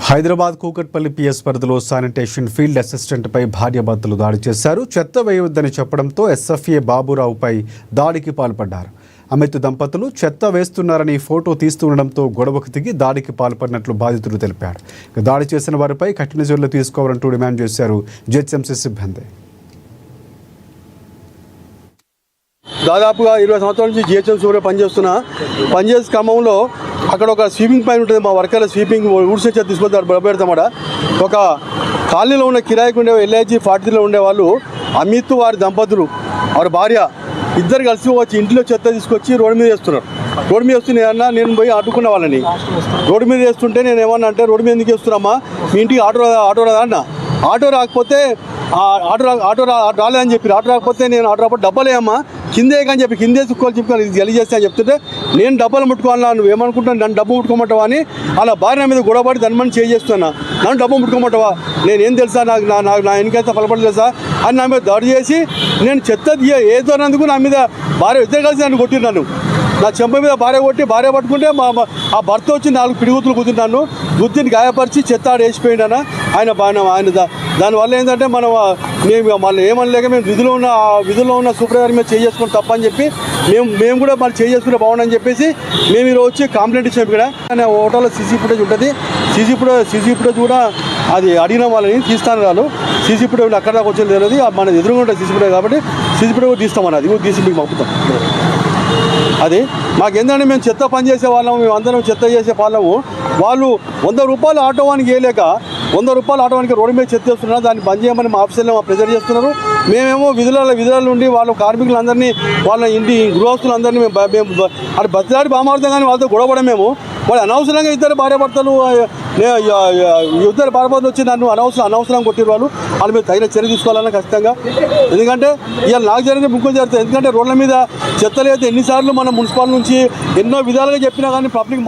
Hyderabad Kukatpally PS పరిధిలో sanitation field అసిస్టెంట్పై భార్యాభర్తలు దాడి చేశారు. చెత్త వేయవద్దని చెప్పడంతో ఎస్ఎఫ్ఏ బాబురావుపై దాడికి పాల్పడ్డారు. అమిత్ దంపతులు చెత్త వేస్తున్నారని ఫోటో తీస్తుండడంతో గొడవకు దిగి దాడికి పాల్పడినట్లు బాధితులు తెలిపారు. దాడి చేసిన వారిపై కఠిన చర్యలు తీసుకోవాలంటూ డిమాండ్ చేశారు జిహెచ్ఎంసీ సిబ్బంది. దాదాపుగా 20 సంవత్సరాల నుంచి జిహెచ్ఎంసీలో పనిచేసే క్రమంలో అక్కడ ఒక స్వీపింగ్ పైన ఉంటుంది. మా వర్కర్ల స్వీపింగ్ ఊడ్సే చెత్త తీసుకొస్తారు బయటపెడతామట. ఒక కాలనీలో ఉన్న కిరాయికి ఉండే LIG 43లో ఉండేవాళ్ళు అమిత్ వారి దంపతులు వారి భార్య ఇద్దరు కలిసి వచ్చి ఇంట్లో చెత్త తీసుకొచ్చి రోడ్డు మీద వేస్తున్నారు. రోడ్డు మీద వస్తే నేను పోయి అడ్డుకున్న వాళ్ళని రోడ్డు మీద వేస్తుంటే నేను ఏమన్నా అంటే రోడ్డు మీద ఎందుకు వేస్తున్నామా, మీ ఇంటికి ఆటో రాదా అన్న. ఆటో రాకపోతే ఆటో రాలేదని చెప్పి ఆటో రాకపోతే నేను ఆటో రాకపోతే డబ్బలేమ్మా కిందే కానీ చెప్పి కిందే చుక్కోవాలి చెప్పి గెలిచేస్తే అని చెప్తుంటే నేను డబ్బలు ముట్టుకోవాలా, నువ్వు ఏమనుకుంటున్నాను నన్ను డబ్బు ముట్టుకోమంటావా అని అలా భార్య మీద గొడవపడి దాని మనం చేస్తున్నా. నన్ను డబ్బు ముట్టుకోమంటావా, నేనేం తెలుసా, నా ఎన్నికైతే ఫలపడదు తెలుసా అని నా మీద దాడి చేసి నేను చెత్త ఏదో అన్నందుకు నా మీద భార్య ఇద్దరు కలిసి నన్ను కొట్టినాను. నా చెంప మీద భార్య కొట్టి భార్య పట్టుకుంటే ఆ భర్త వచ్చి 4 పిడిగుతులు కుదిరినాను. గుద్దిని గాయపరిచి చెత్త వేసిపోయినా ఆయన దానివల్ల ఏంటంటే మేము మళ్ళీ ఏమనలేక మేము విధుల్లో ఉన్న సూపర్వైజర్ మీద చేసుకుని తప్పని చెప్పి మేము కూడా మళ్ళీ చేసుకుంటే బాగుండని చెప్పేసి మేము ఈరోజు వచ్చి కంప్లైంట్ ఇచ్చాము. ఇక్కడ హోటల్లో సీసీ ఫుటేజ్ ఉంటుంది. సీసీ ఫుటేజ్ కూడా అది అడిగిన వాళ్ళని తీస్తాను వాళ్ళు. సీసీ ఫుటేజ్ అక్కడ దాకా వచ్చేది తెలియదు, మన ఎదురుగా ఉంటుంది సీసీ ఫుటేజ్ కాబట్టి సీసీ ఫుటేజ్ కూడా తీస్తామని అది కూడా తీసి మీకు పంపుతాం. అది మాకేంటంటే మేము చెత్త పని చేసే వాళ్ళము, మేము అందరం చెత్త చేసే వాళ్ళము. వాళ్ళు 100 రూపాయలు ఆటోవానికి వేయలేక 100 రూపాయలు ఆటోవానికి రోడ్డు మీద చెత్త వేస్తున్నారు. దాన్ని బంద్ చేయమని మా ఆఫీసులో ప్రెజర్ చేస్తున్నారు. మేమేమో విధుల నుండి వాళ్ళ కార్మికులందరినీ వాళ్ళ ఇంటి గృహస్తులందరినీ మేము అది బతిలాడి బామారుతాం. కానీ వాళ్ళతో గొడవడం మేము వాళ్ళు అనవసరంగా ఇద్దరు భార్యాభర్తలు వచ్చి నన్ను అనవసరంగా కొట్టిరు. వాళ్ళ మీద తగిన చర్య తీసుకోవాలన్నా ఖచ్చితంగా. ఎందుకంటే ఇవాళ నాకు జరిగిన ముఖ్యం జరుగుతుంది. ఎందుకంటే రోడ్ల మీద చెత్త లేదు ఎన్నిసార్లు మన మున్సిపాల్ నుంచి ఎన్నో విధాలుగా చెప్పినా కానీ పబ్లిక్